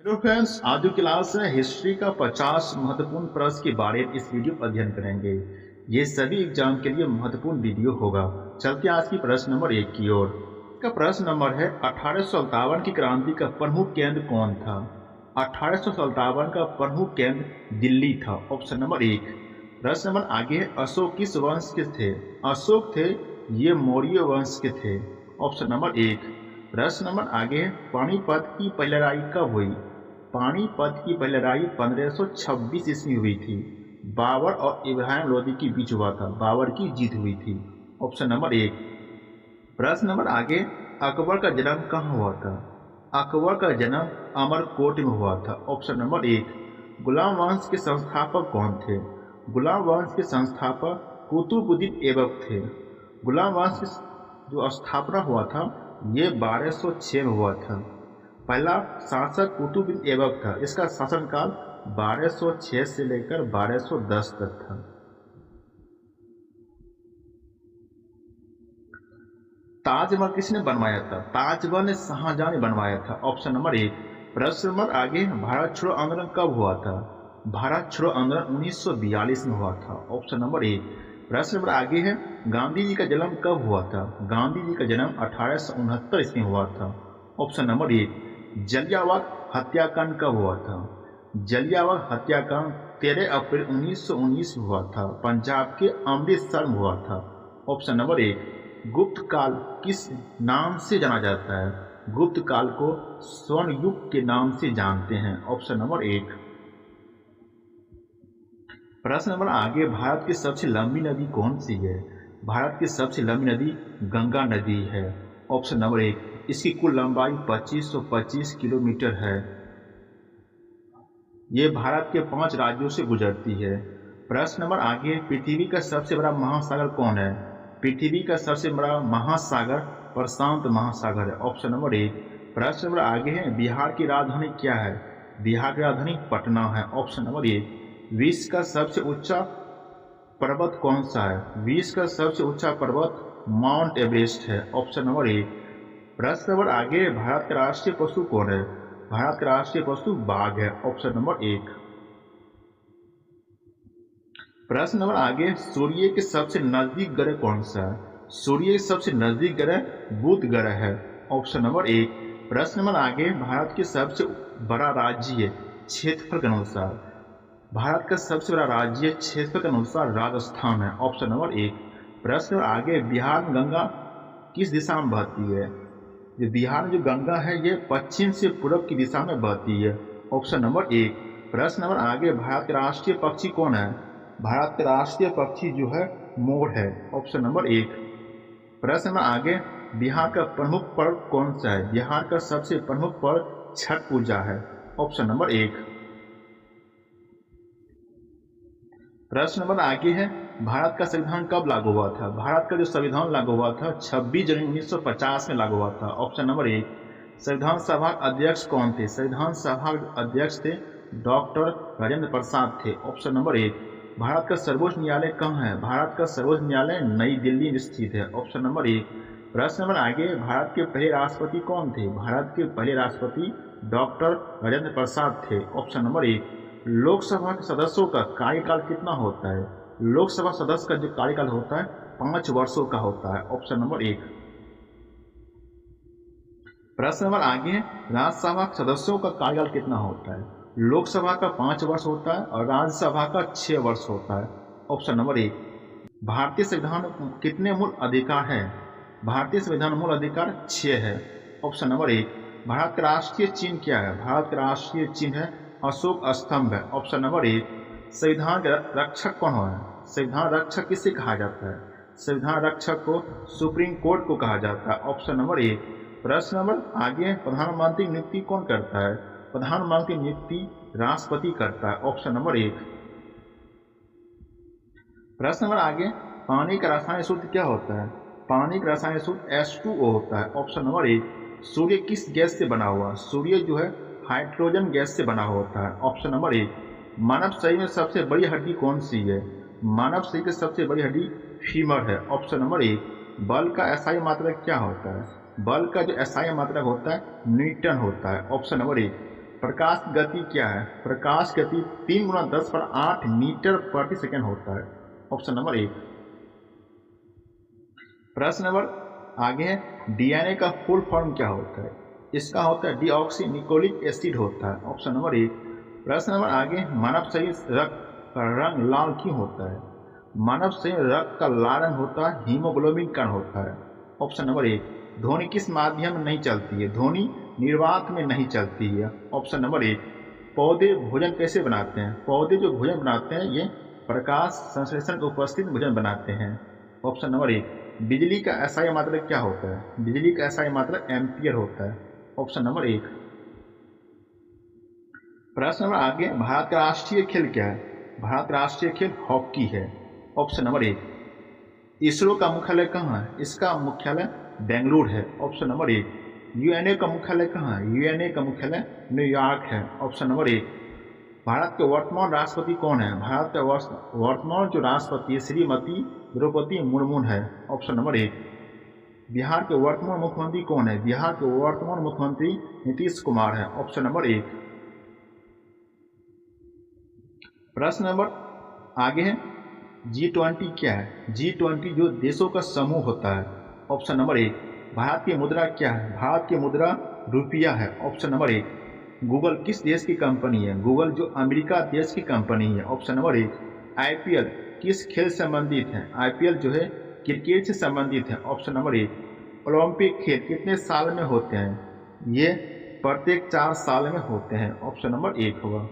Hello friends, आज जो class है हिस्ट्री का 50 महत्वपूर्ण प्रश्न के बारे में इस वीडियो पर अध्ययन करेंगे। ये सभी एग्जाम के लिए महत्वपूर्ण वीडियो होगा। चलते हैं आज की प्रश्न नंबर 1 की ओर। इसका प्रश्न नंबर है 1857 की क्रांति का प्रमुख केंद्र कौन था? 1857 का प्रमुख केंद्र दिल्ली था। Option number 1। प्रश्न नंबर आगे है, अशोक किस वंश के थे? अशोक थे, ये मौर्य वंश के थे। Option number 1। प्रश्न नंबर आगे है, पानीपत की पहली लड़ाई कब हुई? पानीपत की पहली लड़ाई 1526 ईस्वी हुई थी। बाबर और इब्राहिम लोदी के बीच हुआ था। बाबर की जीत हुई थी। Option number 1। प्रश्न नंबर आगे, अकबर का जन्म कहाँ हुआ था? अकबर का जन्म अमरकोट में हुआ था। Option number 1। गुलाम वंश के संस्थापक कौन थे? गुलाम वंश के संस्थापक कुतुबुद्दीन ऐबक थे। गुलाम वंश की जो स्थापना हुआ था ये 1206 में हुआ था। पहला शासक कुतुबुद्दीन ऐबक था। इसका शासनकाल 1206 से लेकर 1210 तक था। ताजमहल किसने बनवाया था? ताजमहल ने शाहजहां ने बनवाया था। Option number 1। प्रश्न नंबर आगे, भारत छोड़ो आंदोलन कब हुआ था? भारत छोड़ो आंदोलन 1942 में हुआ था। Option number 1। प्रश्न नंबर आगे है, गांधी जी का जन्म कब हुआ था? गांधी जी का जन्म 1869 ईस्वी में हुआ था। Option number 1। जलियांवाला हत्याकांड कब हुआ था? जलियांवाला हत्याकांड 13 अप्रैल 1919 में हुआ था। पंजाब के अमृतसर में हुआ था। Option number 1। गुप्त काल किस नाम से जाना जाता है? गुप्त काल को स्वर्ण युग के नाम से जानते हैं। Option number 1। प्रश्न नंबर आगे, भारत की सबसे लंबी नदी कौन सी है? भारत की सबसे लंबी नदी गंगा नदी है। Option number 1। इसकी कुल लंबाई 2525 किलोमीटर है। ये भारत के 5 राज्यों से गुजरती है। प्रश्न नंबर आगे, पृथ्वी का सबसे बड़ा महासागर कौन है? पृथ्वी का सबसे बड़ा महासागर प्रशांत महासागर है। Option number 1। प्रश्न नंबर आगे है, बिहार की राजधानी क्या है? बिहार की राजधानी पटना है। Option number 1। विश्व का सबसे ऊंचा पर्वत कौन सा है? विश्व का सबसे ऊंचा पर्वत माउंट एवरेस्ट है। Option number 1। प्रश्न नंबर आगे, भारत का राष्ट्रीय पशु कौन है? भारत का राष्ट्रीय पशु बाघ है। Option number 1। प्रश्न नंबर आगे, सूर्य के सबसे नजदीक ग्रह कौन सा है? सूर्य के सबसे नजदीक ग्रह बुध ग्रह है। Option number 1। प्रश्न नंबर आगे, भारत के सबसे बड़ा राज्य क्षेत्रफल के अनुसार? भारत का सबसे बड़ा राज्य क्षेत्रफल के अनुसार राजस्थान है। Option number 1। प्रश्न नंबर आगे, बिहार में गंगा किस दिशा में बहती है? जो बिहार में जो गंगा है ये पश्चिम से पूर्व की दिशा में बहती है। Option number 1। प्रश्न नंबर आगे, भारत का राष्ट्रीय पक्षी कौन है? भारत का राष्ट्रीय पक्षी जो है मोर है। Option number 1। प्रश्न नंबर आगे, बिहार का प्रमुख पर्व कौन सा है? बिहार का सबसे प्रमुख पर्व छठ पूजा है। Option number 1। प्रश्न नंबर आगे है, भारत का संविधान कब लागू हुआ था? भारत का जो संविधान लागू हुआ था 26 जनवरी 1950 में लागू हुआ था। Option number 1। संविधान सभा अध्यक्ष कौन थे? संविधान सभा अध्यक्ष थे डॉक्टर राजेंद्र प्रसाद थे। Option number 1। भारत का सर्वोच्च न्यायालय कहाँ है? भारत का सर्वोच्च न्यायालय नई दिल्ली में स्थित है। Option number 1। प्रश्न नंबर आगे, भारत के पहले राष्ट्रपति कौन थे? भारत के पहले राष्ट्रपति डॉक्टर राजेंद्र प्रसाद थे। Option number 1। लोकसभा के सदस्यों का कार्यकाल कितना होता है? लोकसभा सदस्य का जो कार्यकाल होता है 5 वर्षों का होता है। Option number 1। प्रश्न नंबर आगे है, राज्यसभा के सदस्यों का कार्यकाल कितना होता है? लोकसभा का 5 वर्ष होता है और राज्यसभा का 6 वर्ष होता है। Option number 1। भारतीय संविधान में कितने मूल अधिकार हैं? भारतीय संविधान में मूल अधिकार 6 है। Option number 1। भारत का राष्ट्रीय चिन्ह क्या है? भारत का राष्ट्रीय चिन्ह है अशोक स्तंभ है। Option number 1। संविधान के रक्षक कौन है? संविधान रक्षक किसे कहा जाता है? संविधान रक्षक को सुप्रीम कोर्ट को कहा जाता है। Option number 1। प्रश्न नंबर आगे, प्रधानमंत्री नियुक्ति कौन करता है? प्रधानमंत्री नियुक्ति राष्ट्रपति करता है। Option number 1। प्रश्न नंबर आगे, पानी का रासायनिक सूत्र क्या होता है? पानी का रासायनिक सूत्र H2O होता है। Option number 1। सूर्य किस गैस से बना हुआ? सूर्य जो है हाइड्रोजन गैस से बना होता है। Option number 1। मानव शरीर में सबसे बड़ी हड्डी कौन सी है? मानव शरीर की सबसे बड़ी हड्डी फीमर है। Option number 1। बल का SI मात्रक क्या होता है? बल का जो SI मात्रक होता है न्यूटन होता है। Option number 1। प्रकाश की गति क्या है? प्रकाश की गति 3 × 10⁸ मीटर प्रति सेकंड होता है। Option number 1। प्रश्न नंबर आगे है, डीएनए का फुल फॉर्म क्या होता है? इसका होता है डीऑक्सी निकोलिक एसिड होता है। Option number 1। प्रश्न नंबर आगे, मानव शरीर रक्त का रंग लाल क्यों होता है? मानव शरीर रक्त का लाल रंग होता है, हीमोग्लोबिन कण होता है। Option number 1। ध्वनि किस माध्यम में नहीं चलती है? ध्वनि निर्वात में नहीं चलती है। Option number 1। पौधे भोजन कैसे बनाते हैं? पौधे जो भोजन बनाते हैं ये प्रकाश संश्लेषण की उपस्थिति में भोजन बनाते हैं। Option number 1। बिजली का एसआई मात्रक क्या होता है? बिजली का एसआई मात्रक एम्पियर होता है। Option number 1। प्रश्न नंबर आगे, भारत का राष्ट्रीय खेल क्या है? भारत का राष्ट्रीय खेल हॉकी है। Option number 1। इसरो का मुख्यालय कहाँ है? इसका मुख्यालय बेंगलुरु है। Option number 1। यूएनए का मुख्यालय कहाँ है? यूएनए का मुख्यालय न्यूयॉर्क है। Option number 1। भारत के वर्तमान राष्ट्रपति कौन है? भारत के वर्तमान जो राष्ट्रपति है श्रीमती द्रौपदी मुर्मू है। Option number 1। बिहार के वर्तमान मुख्यमंत्री कौन है? बिहार के वर्तमान मुख्यमंत्री नीतीश कुमार है। Option number 1। प्रश्न नंबर आगे है, G20 क्या है? G20 जो देशों का समूह होता है। Option number 1। भारत की मुद्रा क्या है? भारत की मुद्रा रुपया है। Option number 1। गूगल किस देश की कंपनी है? गूगल जो अमेरिका देश की कंपनी है। Option number 1। आईपीएल किस खेल से संबंधित है? आईपीएल जो है क्रिकेट से संबंधित है। Option number 1। ओलंपिक खेल कितने साल में होते हैं? ये प्रत्येक 4 साल में होते हैं। ऑप्शन नंबर 1 होगा।